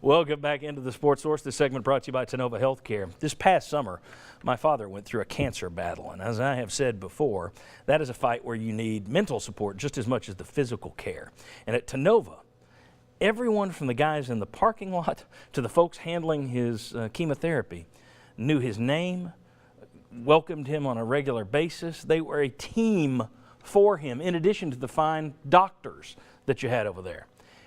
Welcome back into the Sports Source. This segment brought to you by Tennova Healthcare. This past summer, my father went through a cancer battle, and as I have said before, that is a fight where you need mental support just as much as the physical care. And at Tennova, everyone from the guys in the parking lot to the folks handling his chemotherapy knew his name, welcomed him on a regular basis. They were a team for him, in addition to the fine doctors that you had over there.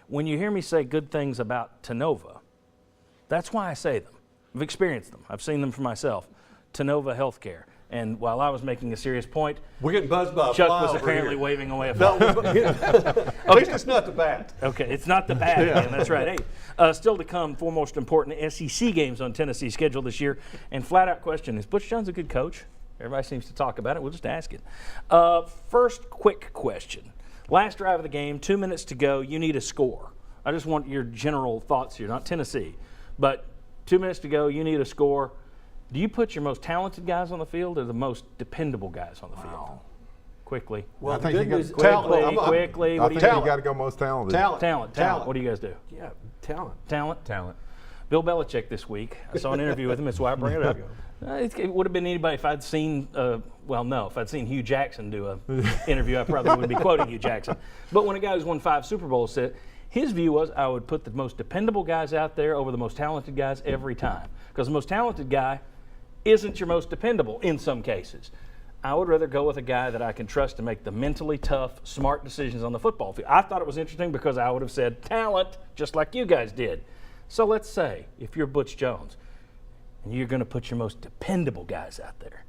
When you hear me say good things about Tennova, that's why I say them. I've experienced them. I've seen them for myself. Tennova Healthcare. And while I was making a serious point, we're getting buzzed by a Chuck fly was over apparently here. waving away a fly. At least it's not the bat. Okay, it's not the bat again. That's right. Hey, still to come, four most important SEC games on Tennessee's schedule this year. And flat-out question, is Butch Jones a good coach? Everybody seems to talk about it. We'll just ask it. First quick question. Last drive of the game, 2 minutes to go. You need a score. I just want your general thoughts here, not Tennessee. But 2 minutes to go, you need a score. Do you put your most talented guys on the field or the most dependable guys on the field? Quickly. Well, I think you got quickly. I think you got to go most talented. Talent. What do you guys do? Yeah, talent. Talent. Bill Belichick this week. I saw an interview with him. That's why I bring it up. It would have been anybody if I'd seen, if I'd seen Hugh Jackson do an interview, I probably would be quoting Hugh Jackson. But when a guy who's won 5 Super Bowls said, his view was I would put the most dependable guys out there over the most talented guys every time. Because the most talented guy isn't your most dependable in some cases. I would rather go with a guy that I can trust to make the mentally tough, smart decisions on the football field. I thought it was interesting because I would have said talent, just like you guys did. So let's say if you're Butch Jones, and you're going to put your most dependable guys out there,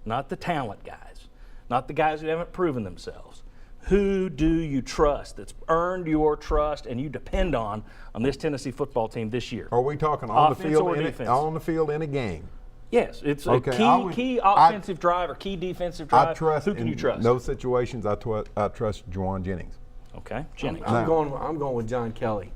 not the talent guys, not the guys who haven't proven themselves. Who do you trust that's earned your trust and you depend on this Tennessee football team this year? Are we talking on Offense the field or defense? on the field in a game? Yes, it's Okay, a key offensive drive or key defensive drive. I trust Who can you trust? In those situations, I trust Juwan Jennings. Okay, Jennings. I'm going with John Kelly.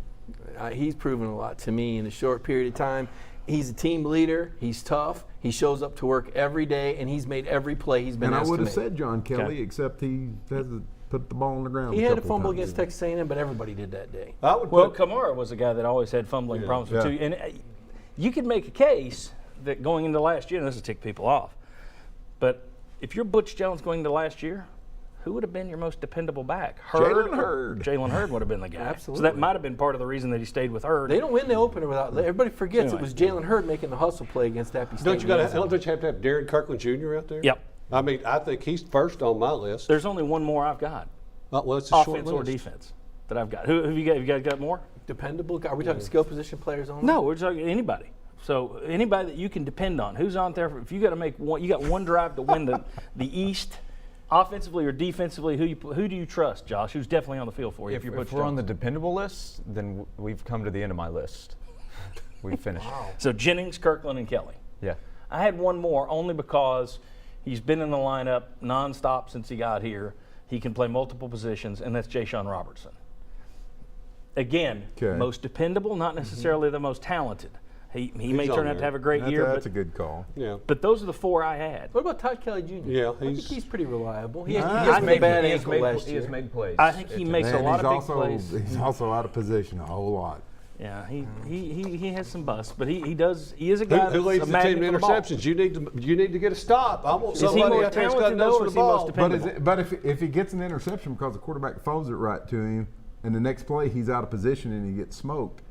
He's proven a lot to me in a short period of time. He's a team leader. He's tough. He shows up to work every day, and he's made every play he's been asked to make. And I would have said John Kelly, except he hasn't put the ball on the ground. He had a fumble against Texas A&M, but everybody did that day. Kamara was a guy that always had fumbling problems too. And you could make a case that going into last year, and this will tick people off, but if you're Butch Jones going into last year, who would have been your most dependable back? Jalen Hurd. Jalen Hurd would have been the guy. Absolutely. So that might have been part of the reason that he stayed with Hurd. They don't win the opener without. Everybody forgets it was Jalen Hurd making the hustle play against Appy State. Don't you have to have Darren Kirkland Jr. out there? Yep. I mean, I think he's first on my list. There's only one more I've got. Well, it's a short Offense or list. defense that I've got. Who have you got? You guys got more? Dependable guy. Are we talking skill position players only? No, we're talking anybody. So anybody that you can depend on. Who's on there? If you got to make one, you got one drive to win the East. Offensively or defensively, who do you trust, Josh? Who's definitely on the field for you? If we're on the dependable list, then we've come to the end of my list. We've finished. Wow. So Jennings, Kirkland, and Kelly. Yeah. I had one more only because he's been in the lineup nonstop since he got here. He can play multiple positions, and that's Ja'Shawn Robertson. Again, most dependable, not necessarily the most talented. He may turn out to have a great year. That's a good call. Yeah. But those are the 4 I had. What about Todd Kelly Jr.? Yeah, I think he's pretty reliable. He I has think made bad he ankle last year. has made plays. I think he makes a lot of big plays. He's also out of position a whole lot. Yeah, he has some busts, but he is a guy Who leads the team in interceptions? You need to get a stop. I want somebody out there that's got nose for the ball. But if he gets an interception because the quarterback throws it right to him, and the next play he's out of position and he gets smoked.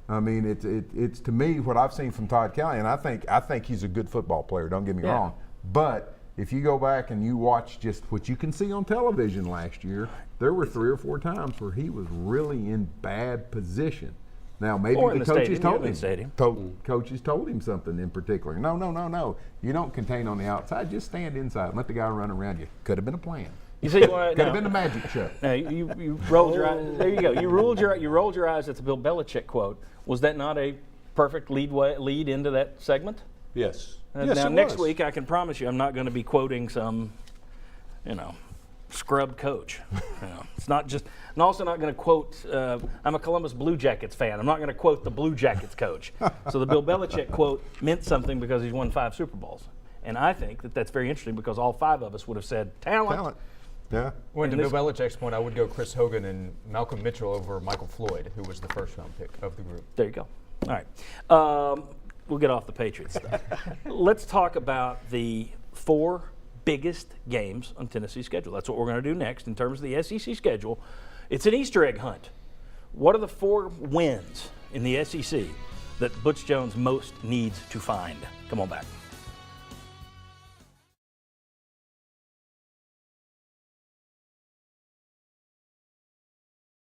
I mean, it's to me what I've seen from Todd Kelly, and I think he's a good football player. Don't get me wrong, but if you go back and you watch just what you can see on television last year, there were 3 or 4 times where he was really in bad position. Now maybe the coaches coaches told him something in particular. No. You don't contain on the outside. Just stand inside and let the guy run around you. Could have been a plan. You see, could have been the magic show. No, you rolled your eyes. There you go. You rolled your eyes at the Bill Belichick quote. Was that not a perfect lead into that segment? Yes. Now next week, I can promise you, I'm not going to be quoting some, scrub coach. It's not just. I'm also not going to quote. I'm a Columbus Blue Jackets fan. I'm not going to quote the Blue Jackets coach. So the Bill Belichick quote meant something because he's won 5 Super Bowls, and I think that's very interesting because all 5 of us would have said talent. Yeah. Well, to Bill Belichick's point, I would go Chris Hogan and Malcolm Mitchell over Michael Floyd, who was the first-round pick of the group. There you go. All right. We'll get off the Patriots stuff. Let's talk about the 4 biggest games on Tennessee's schedule. That's what we're going to do next in terms of the SEC schedule. It's an Easter egg hunt. What are the 4 wins in the SEC that Butch Jones most needs to find? Come on back.